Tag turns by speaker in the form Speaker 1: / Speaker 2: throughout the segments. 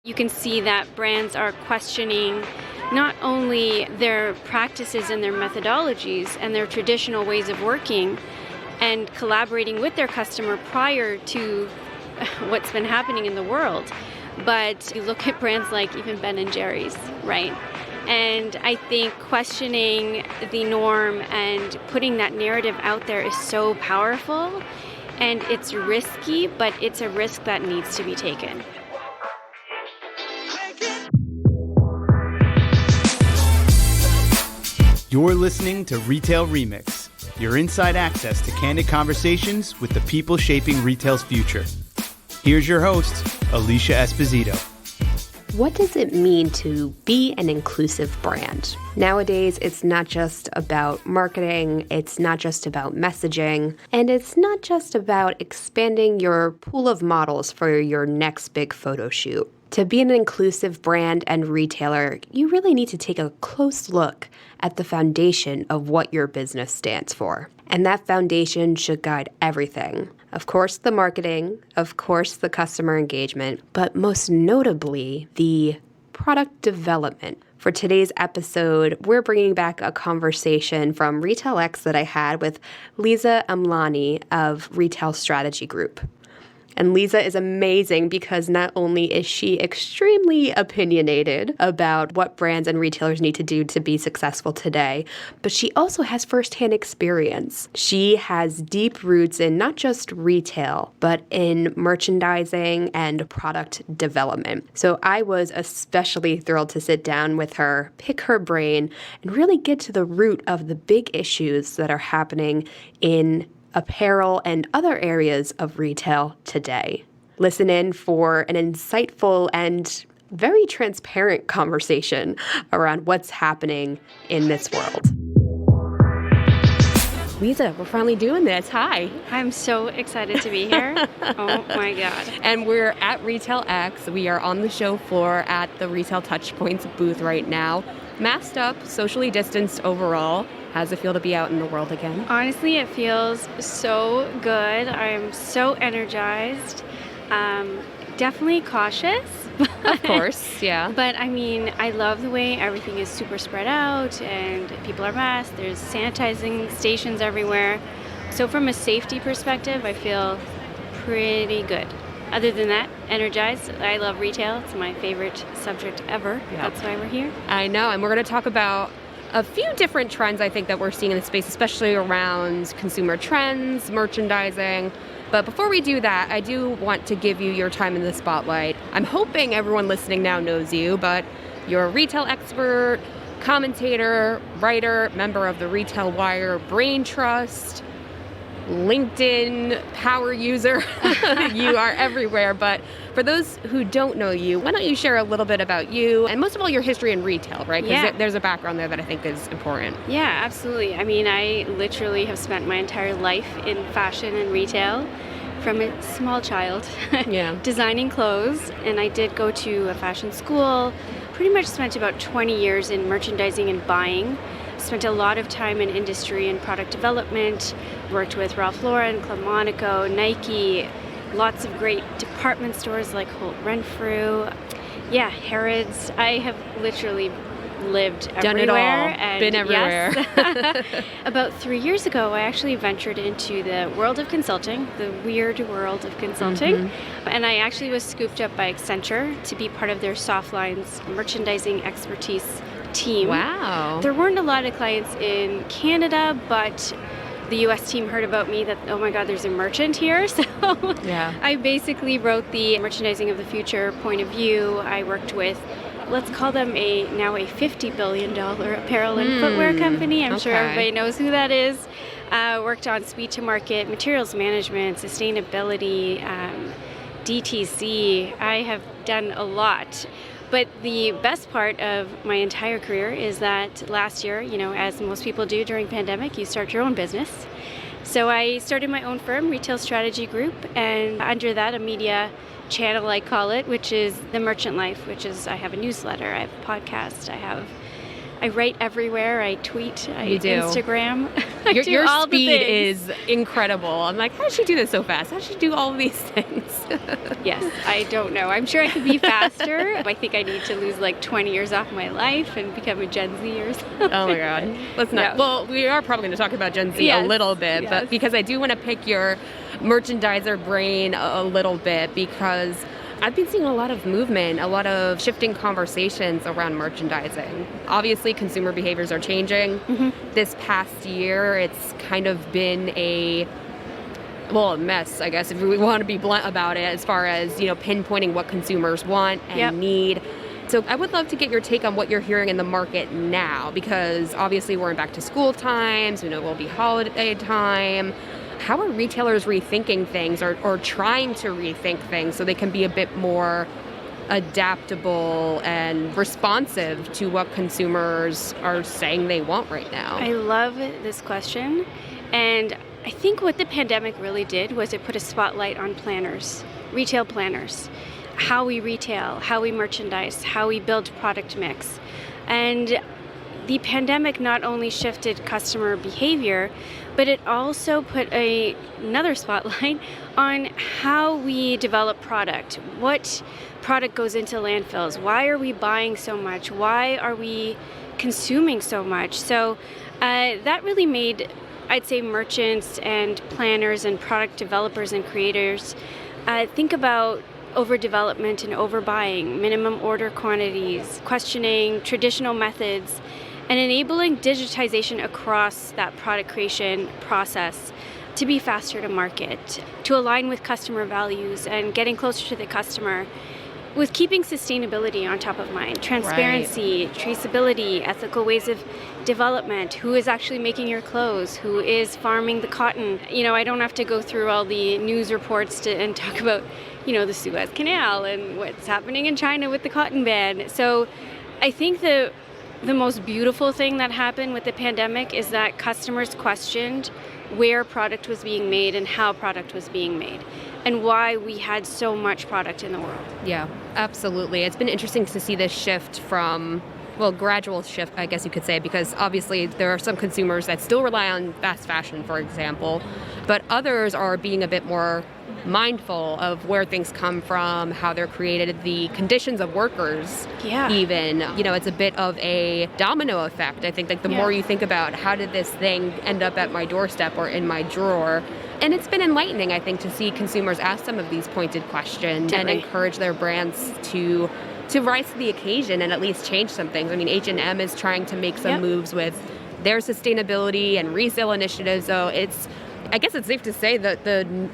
Speaker 1: You can see that brands are questioning not only their practices and their methodologies and their traditional ways of working and collaborating with their customer prior to what's been happening in the world, but you look at brands like even Ben & Jerry's, right? And I think questioning the norm and putting that narrative out there is so powerful, and it's risky, but it's a risk that needs to be taken.
Speaker 2: You're listening to Retail Remix, your inside access to candid conversations with the people shaping retail's future. Here's your host, Alicia Esposito.
Speaker 3: What does it mean to be an inclusive brand? Nowadays, it's not just about marketing, it's not just about messaging, and it's not just about expanding your pool of models for your next big photo shoot. To be an inclusive brand and retailer, you really need to take a close look at the foundation of what your business stands for. And that foundation should guide everything. Of course, the marketing, of course, the customer engagement, but most notably, the product development. For today's episode, we're bringing back a conversation from Retail X that I had with Lisa Amlani of Retail Strategy Group. And Lisa is amazing because not only is she extremely opinionated about what brands and retailers need to do to be successful today, but she also has firsthand experience. She has deep roots in not just retail, but in merchandising and product development. So I was especially thrilled to sit down with her, pick her brain, and really get to the root of the big issues that are happening in apparel, and other areas of retail today. Listen in for an insightful and very transparent conversation around what's happening in this world. Lisa, we're finally doing this. Hi.
Speaker 1: I'm so excited to be here. Oh my God.
Speaker 3: And we're at Retail X. We are on the show floor at the Retail Touchpoints booth right now. Masked up, socially distanced overall. How does it feel to be out in the world again?
Speaker 1: Honestly, it feels so good. I'm so energized. Definitely cautious.
Speaker 3: Of course, yeah.
Speaker 1: But I mean, I love the way everything is super spread out and people are masked. There's sanitizing stations everywhere. So from a safety perspective, I feel pretty good. Other than that, energized. I love retail. It's my favorite subject ever. Yep. That's why we're here.
Speaker 3: I know, and we're going to talk about a few different trends I think that we're seeing in the space, especially around consumer trends, merchandising. But before we do that, I do want to give you your time in the spotlight. I'm hoping everyone listening now knows you, but you're a retail expert, commentator, writer, member of the Retail Wire Brain Trust, LinkedIn power user. You are everywhere. But for those who don't know you, why don't you share a little bit about you and most of all your history in retail, right? Because there's a background there that I think is important.
Speaker 1: Yeah, absolutely. I mean, I literally have spent my entire life in fashion and retail from a small child, designing clothes. And I did go to a fashion school, pretty much spent about 20 years in merchandising and buying. Spent a lot of time in industry and product development, worked with Ralph Lauren, Club Monaco, Nike, lots of great department stores like Holt Renfrew, Harrods. I have literally lived
Speaker 3: Done
Speaker 1: everywhere.
Speaker 3: It all.
Speaker 1: And
Speaker 3: been everywhere.
Speaker 1: Yes. About 3 years ago, I actually ventured into the world of consulting, the weird world of consulting. Mm-hmm. And I actually was scooped up by Accenture to be part of their Softlines merchandising expertise team.
Speaker 3: Wow.
Speaker 1: There weren't a lot of clients in Canada, but the US team heard about me that, oh my God, there's a merchant here. So I basically wrote the Merchandising of the Future point of view. I worked with, let's call them now a $50 billion apparel and footwear company. I'm sure everybody knows who that is. Worked on speed to market, materials management, sustainability, DTC. I have done a lot. But the best part of my entire career is that last year, as most people do during pandemic, you start your own business. So I started my own firm, Retail Strategy Group, and under that, a media channel, I call it, which is The Merchant Life, which is I have a newsletter, I have a podcast, I have I write everywhere. I tweet. I
Speaker 3: do.
Speaker 1: Instagram. I do
Speaker 3: Your
Speaker 1: all the
Speaker 3: speed
Speaker 1: things.
Speaker 3: is incredible. I'm like, how does she do this so fast? How does she do all of these things?
Speaker 1: Yes, I don't know. I'm sure I could be faster. I think I need to lose like 20 years off my life and become a Gen Z or something.
Speaker 3: Oh my God. Let's not.
Speaker 1: No.
Speaker 3: Well, we are probably going to talk about Gen Z
Speaker 1: Yes,
Speaker 3: a little bit,
Speaker 1: yes.
Speaker 3: but because I do want to pick your merchandiser brain a little bit, because I've been seeing a lot of movement, a lot of shifting conversations around merchandising. Obviously, consumer behaviors are changing.
Speaker 1: Mm-hmm.
Speaker 3: This past year, it's kind of been a mess, I guess, if we want to be blunt about it, as far as, pinpointing what consumers want and need. So I would love to get your take on what you're hearing in the market now, because obviously we're in back to school times, we'll be holiday time. How are retailers rethinking things or trying to rethink things so they can be a bit more adaptable and responsive to what consumers are saying they want right now?
Speaker 1: I love this question. And I think what the pandemic really did was it put a spotlight on planners, retail planners, how we retail, how we merchandise, how we build product mix. And the pandemic not only shifted customer behavior, but it also put another spotlight on how we develop product. What product goes into landfills? Why are we buying so much? Why are we consuming so much? So that really made, I'd say, merchants and planners and product developers and creators think about overdevelopment and overbuying, minimum order quantities, questioning traditional methods, and enabling digitization across that product creation process to be faster to market, to align with customer values and getting closer to the customer, with keeping sustainability on top of mind, transparency, traceability, ethical ways of development, who is actually making your clothes, who is farming the cotton. I don't have to go through all the news reports and talk about, the Suez Canal and what's happening in China with the cotton ban. So I think the most beautiful thing that happened with the pandemic is that customers questioned where product was being made and how product was being made, and why we had so much product in the world.
Speaker 3: Yeah, absolutely. It's been interesting to see this shift from, gradual shift, I guess you could say, because obviously there are some consumers that still rely on fast fashion, for example, but others are being a bit more mindful of where things come from, how they're created, the conditions of workers. Even, it's a bit of a domino effect. I think the more you think about how did this thing end up at my doorstep or in my drawer, and it's been enlightening, I think, to see consumers ask some of these pointed questions and encourage their brands to rise to the occasion and at least change some things. I mean, H&M is trying to make some moves with their sustainability and resale initiatives, so I guess it's safe to say that the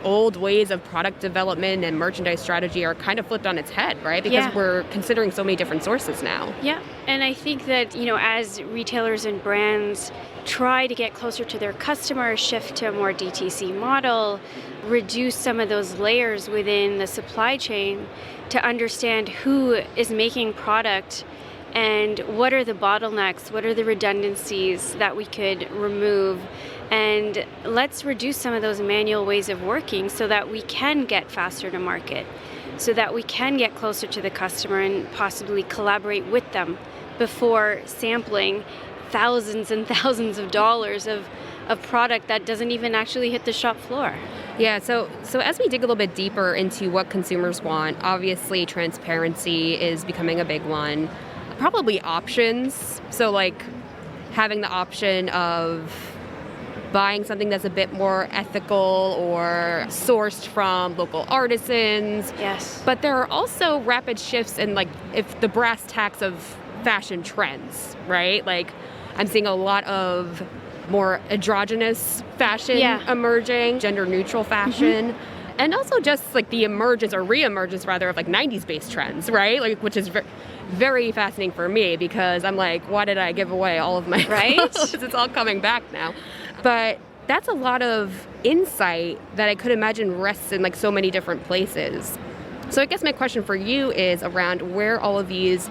Speaker 3: old ways of product development and merchandise strategy are kind of flipped on its head, right? Because we're considering so many different sources now.
Speaker 1: Yeah, and I think that, as retailers and brands try to get closer to their customers, shift to a more DTC model, reduce some of those layers within the supply chain to understand who is making product and what are the bottlenecks, what are the redundancies that we could remove. And let's reduce some of those manual ways of working so that we can get faster to market, so that we can get closer to the customer and possibly collaborate with them before sampling thousands and thousands of dollars of product that doesn't even actually hit the shop floor.
Speaker 3: Yeah, so as we dig a little bit deeper into what consumers want, obviously transparency is becoming a big one. Probably options, so having the option of buying something that's a bit more ethical or sourced from local artisans.
Speaker 1: Yes.
Speaker 3: But there are also rapid shifts in if the brass tacks of fashion trends, right? I'm seeing a lot of more androgynous fashion emerging, gender neutral fashion. And also just the emergence or re-emergence rather of 90s based trends, right? Which is very fascinating for me because I'm why did I give away all of my clothes? It's all coming back now. But that's a lot of insight that I could imagine rests in so many different places. So I guess my question for you is around where all of these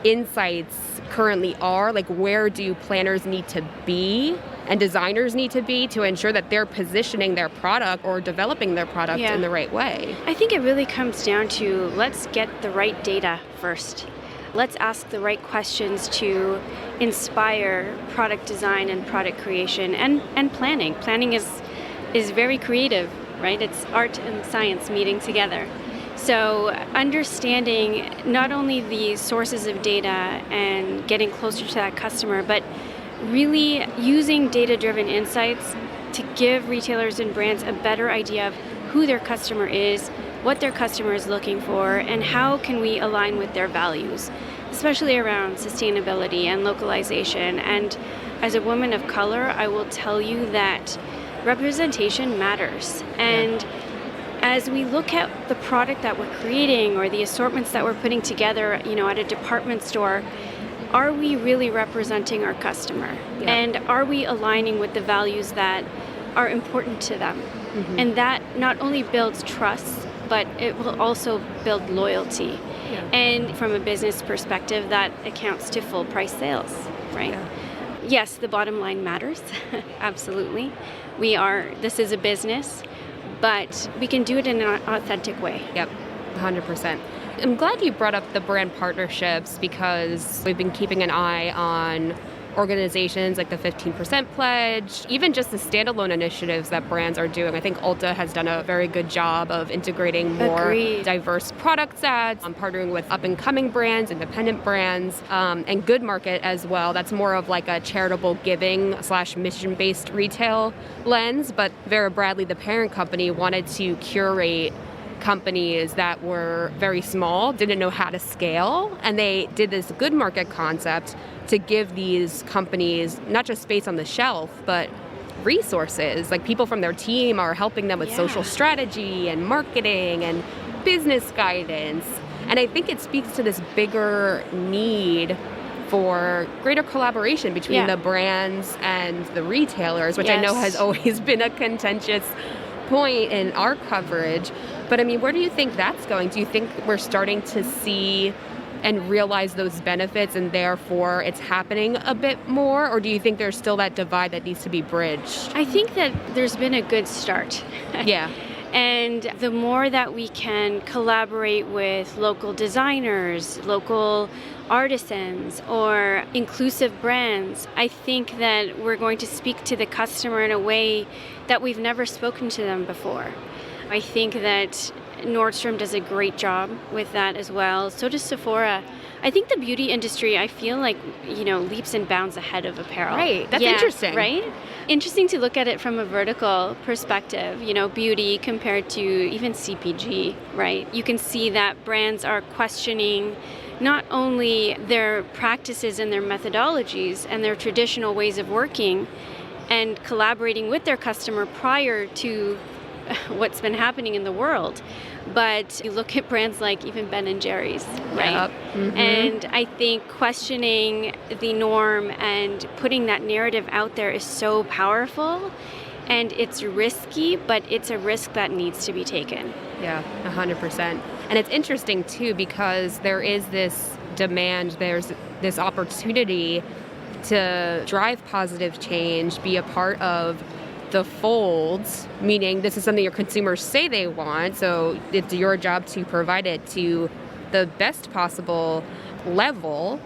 Speaker 3: insights currently are. Where do planners need to be and designers need to be to ensure that they're positioning their product or developing their product in the right way?
Speaker 1: I think it really comes down to let's get the right data first. let's ask the right questions to inspire product design and product creation and planning. Planning is very creative, right? It's art and science meeting together. So understanding not only the sources of data and getting closer to that customer, but really using data-driven insights to give retailers and brands a better idea of who their customer is, what their customer is looking for, and how can we align with their values, especially around sustainability and localization. And as a woman of color, I will tell you that representation matters. And as we look at the product that we're creating or the assortments that we're putting together, at a department store, are we really representing our customer? Yeah. And are we aligning with the values that are important to them? Mm-hmm. And that not only builds trust, but it will also build loyalty. Yeah. And from a business perspective, that accounts to full price sales, right? Yeah. Yes, the bottom line matters. Absolutely. This is a business, but we can do it in an authentic way.
Speaker 3: Yep, 100%. I'm glad you brought up the brand partnerships because we've been keeping an eye on organizations like the 15% Pledge, even just the standalone initiatives that brands are doing. I think Ulta has done a very good job of integrating more diverse product sets, partnering with up-and-coming brands, independent brands, and Good Market as well. That's more of like a charitable giving / mission-based retail lens. But Vera Bradley, the parent company, wanted to curate companies that were very small, didn't know how to scale, and they did this Good Market concept to give these companies not just space on the shelf, but resources. Like people from their team are helping them with social strategy and marketing and business guidance. And I think it speaks to this bigger need for greater collaboration between the brands and the retailers, which I know has always been a contentious point in our coverage. But I mean, where do you think that's going? Do you think we're starting to see and realize those benefits and therefore it's happening a bit more? Or do you think there's still that divide that needs to be bridged?
Speaker 1: I think that there's been a good start.
Speaker 3: Yeah.
Speaker 1: And the more that we can collaborate with local designers, local artisans, or inclusive brands, I think that we're going to speak to the customer in a way that we've never spoken to them before. I think that Nordstrom does a great job with that as well. So does Sephora. I think the beauty industry, I feel like, leaps and bounds ahead of apparel.
Speaker 3: Right. That's interesting.
Speaker 1: Right? Interesting to look at it from a vertical perspective, beauty compared to even CPG, right? You can see that brands are questioning not only their practices and their methodologies and their traditional ways of working and collaborating with their customer prior to what's been happening in the world. But you look at brands like even Ben & Jerry's, right?
Speaker 3: Yep. Mm-hmm.
Speaker 1: And I think questioning the norm and putting that narrative out there is so powerful. And it's risky, but it's a risk that needs to be taken.
Speaker 3: Yeah, 100%. And it's interesting, too, because there is this demand, there's this opportunity to drive positive change, be a part of the folds, meaning this is something your consumers say they want, so it's your job to provide it to the best possible level.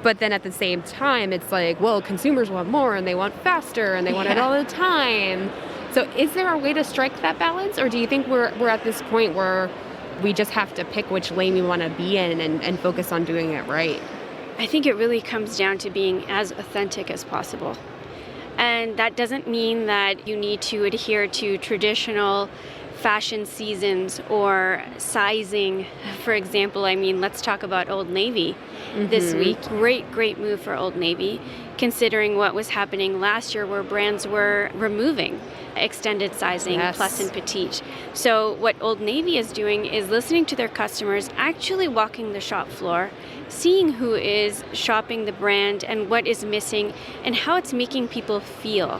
Speaker 3: But then at the same time, it's like, well, consumers want more and they want faster and they want it all the time. So is there a way to strike that balance? Or do you think we're at this point where we just have to pick which lane we want to be in and focus on doing it right?
Speaker 1: I think it really comes down to being as authentic as possible. And that doesn't mean that you need to adhere to traditional fashion seasons or sizing. For example, let's talk about Old Navy this week. Great move for Old Navy, considering what was happening last year where brands were removing extended sizing, plus and petite. So what Old Navy is doing is listening to their customers, actually walking the shop floor, seeing who is shopping the brand and what is missing and how it's making people feel.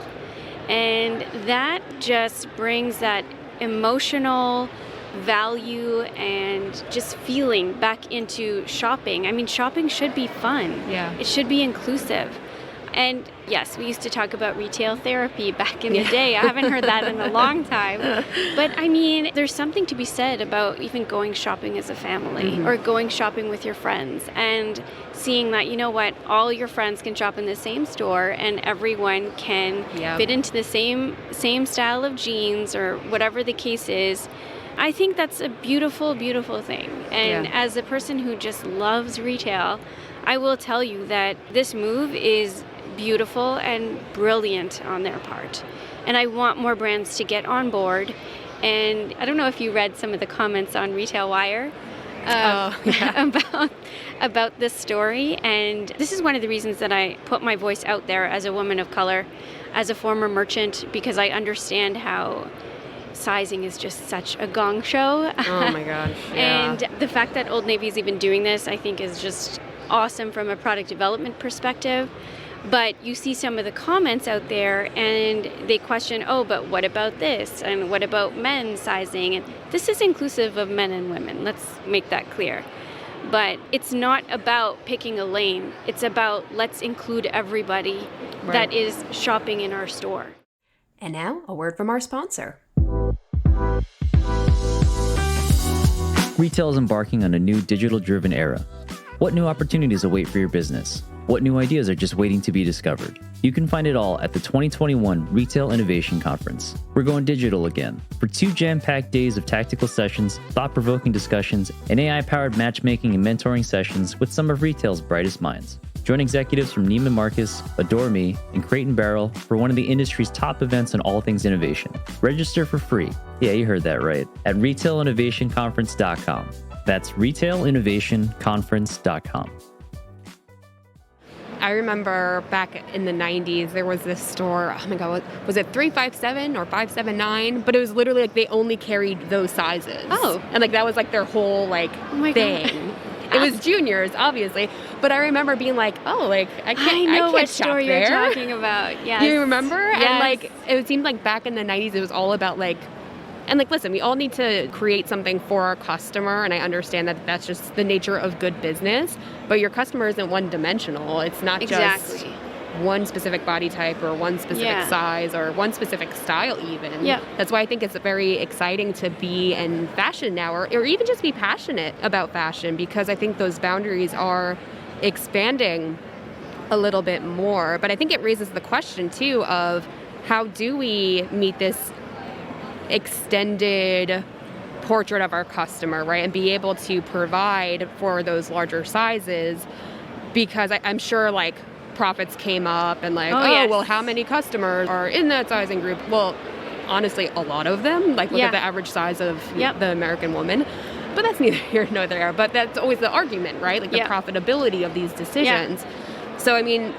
Speaker 1: And that just brings that emotional value and just feeling back into shopping. Shopping should be fun.
Speaker 3: Yeah.
Speaker 1: It should be inclusive. And yes, we used to talk about retail therapy back in the day. I haven't heard that in a long time. But I mean, there's something to be said about even going shopping as a family or going shopping with your friends and seeing that, you know what, all your friends can shop in the same store and everyone can fit into the same style of jeans or whatever the case is. I think that's a beautiful, beautiful thing. And as a person who just loves retail, I will tell you that this move is beautiful and brilliant on their part. And I want more brands to get on board. And I don't know if you read some of the comments on Retail Wire about this story. And this is one of the reasons that I put my voice out there as a woman of color, as a former merchant, because I understand how sizing is just such a gong show.
Speaker 3: Oh my gosh. Yeah.
Speaker 1: And the fact that Old Navy is even doing this, I think, is just awesome from a product development perspective. But you see some of the comments out there and they question, oh, but what about this? And what about men's sizing? And this is inclusive of men and women. Let's make that clear. But it's not about picking a lane. It's about let's include everybody that is shopping in our store.
Speaker 3: And now, a word from our sponsor.
Speaker 4: Retail is embarking on a new digital-driven era. What new opportunities await for your business? What new ideas are just waiting to be discovered? You can find it all at the 2021 Retail Innovation Conference. We're going digital again. For 2 jam-packed days of tactical sessions, thought-provoking discussions, and AI-powered matchmaking and mentoring sessions with some of retail's brightest minds. Join executives from Neiman Marcus, Adore Me, and Crate & Barrel for one of the industry's top events on all things innovation. Register for free. Yeah, you heard that right. At retailinnovationconference.com. That's retailinnovationconference.com.
Speaker 3: I remember back in the 90s, there was this store, oh my God, was it 357 or 579? But it was literally like they only carried those sizes.
Speaker 1: Oh.
Speaker 3: And like that was like their whole like thing. It was juniors, obviously. But I remember being like, oh, like I can't
Speaker 1: what
Speaker 3: shop
Speaker 1: store
Speaker 3: there.
Speaker 1: you're talking about. Yes.
Speaker 3: You remember?
Speaker 1: Yes.
Speaker 3: And like it seemed like back in the 90s, it was all about like, and like, listen, we all need to create something for our customer. And I understand that that's just the nature of good business. But your customer isn't one-dimensional. It's not just one specific body type or one specific size or one specific style even.
Speaker 1: Yeah.
Speaker 3: That's why I think it's very exciting to be in fashion now or even just be passionate about fashion, because I think those boundaries are expanding a little bit more. But I think it raises the question too of how do we meet this extended portrait of our customer, right? And be able to provide for those larger sizes, because I'm sure like profits came up and like, well, how many customers are in that sizing group? Well, honestly, a lot of them, like look at the average size of the American woman. But that's neither here nor there. But that's always the argument, right? Like the profitability of these decisions. So, I mean,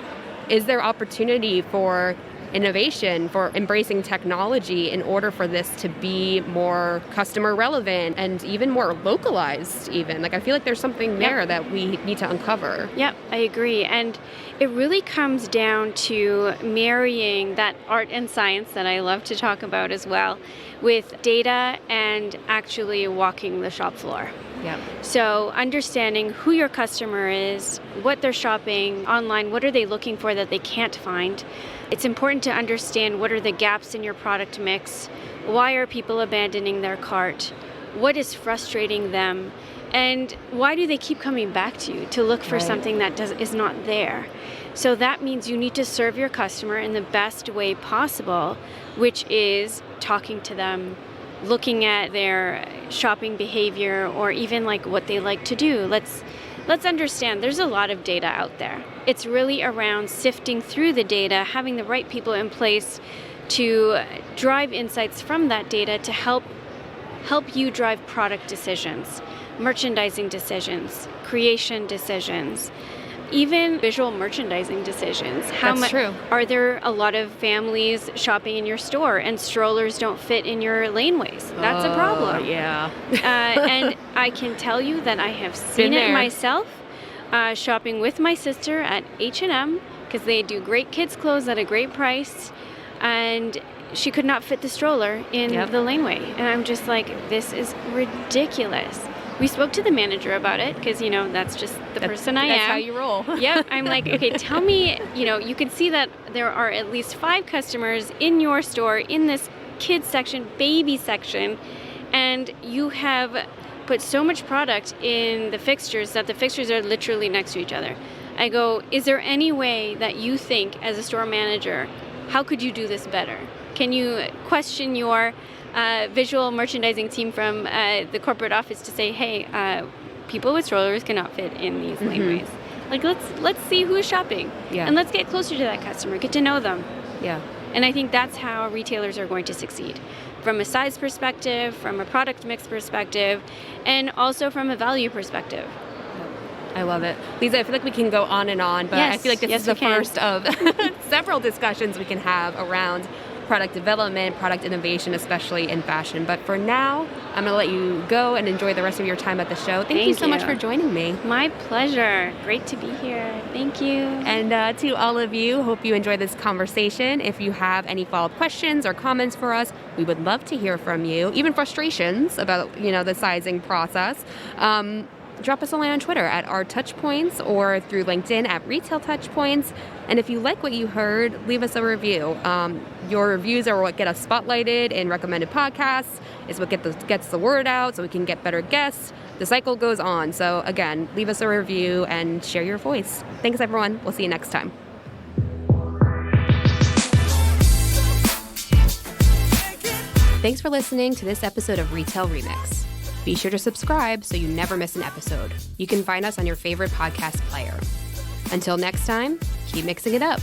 Speaker 3: is there opportunity for innovation, for embracing technology in order for this to be more customer relevant and even more localized even? Like I feel like there's something there that we need to uncover.
Speaker 1: Yep, I agree. And it really comes down to marrying that art and science that I love to talk about as well with data and actually walking the shop floor.
Speaker 3: Yep.
Speaker 1: So understanding who your customer is, what they're shopping online, what are they looking for that they can't find. It's important to understand what are the gaps in your product mix, why are people abandoning their cart, what is frustrating them, and why do they keep coming back to you to look for something that is not there. So that means you need to serve your customer in the best way possible, which is talking to them, looking at their shopping behavior or even like what they like to do. Let's understand there's a lot of data out there. It's really around sifting through the data, having the right people in place to drive insights from that data to help you drive product decisions, merchandising decisions, creation decisions, even visual merchandising decisions.
Speaker 3: That's true.
Speaker 1: Are there a lot of families shopping in your store and strollers don't fit in your laneways? That's a problem.
Speaker 3: Yeah.
Speaker 1: And I can tell you that I have seen it myself shopping with my sister at H&M because they do great kids' clothes at a great price, and she could not fit the stroller in the laneway. And I'm just like, this is ridiculous. We spoke to the manager about it because, that's just the person I am.
Speaker 3: That's how you roll.
Speaker 1: Yep. I'm like, okay, tell me, you can see that there are at least 5 customers in your store in this kids section, baby section, and you have put so much product in the fixtures that the fixtures are literally next to each other. I go, is there any way that you think as a store manager, how could you do this better? Can you question your visual merchandising team from the corporate office to say, hey, people with strollers cannot fit in these laneways. Like, let's see who's shopping.
Speaker 3: Yeah.
Speaker 1: And let's get closer to that customer, get to know them.
Speaker 3: Yeah.
Speaker 1: And I think that's how retailers are going to succeed. From a size perspective, from a product mix perspective, and also from a value perspective.
Speaker 3: I love it. Lisa, I feel like we can go on and on, but
Speaker 1: yes,
Speaker 3: I feel like this is the first of several discussions we can have around product development, product innovation, especially in fashion. But for now, I'm going to let you go and enjoy the rest of your time at the show. Thank you so much for joining me.
Speaker 1: My pleasure. Great to be here. Thank you.
Speaker 3: And to all of you, hope you enjoyed this conversation. If you have any follow-up questions or comments for us, we would love to hear from you. Even frustrations about, the sizing process. Drop us a line on Twitter at our Touchpoints or through LinkedIn at Retail Touchpoints. And if you like what you heard, leave us a review. Your reviews are what get us spotlighted in recommended podcasts. It's what gets the word out so we can get better guests. The cycle goes on. So again, leave us a review and share your voice. Thanks, everyone. We'll see you next time. Thanks for listening to this episode of Retail Remix. Be sure to subscribe so you never miss an episode. You can find us on your favorite podcast player. Until next time, keep mixing it up.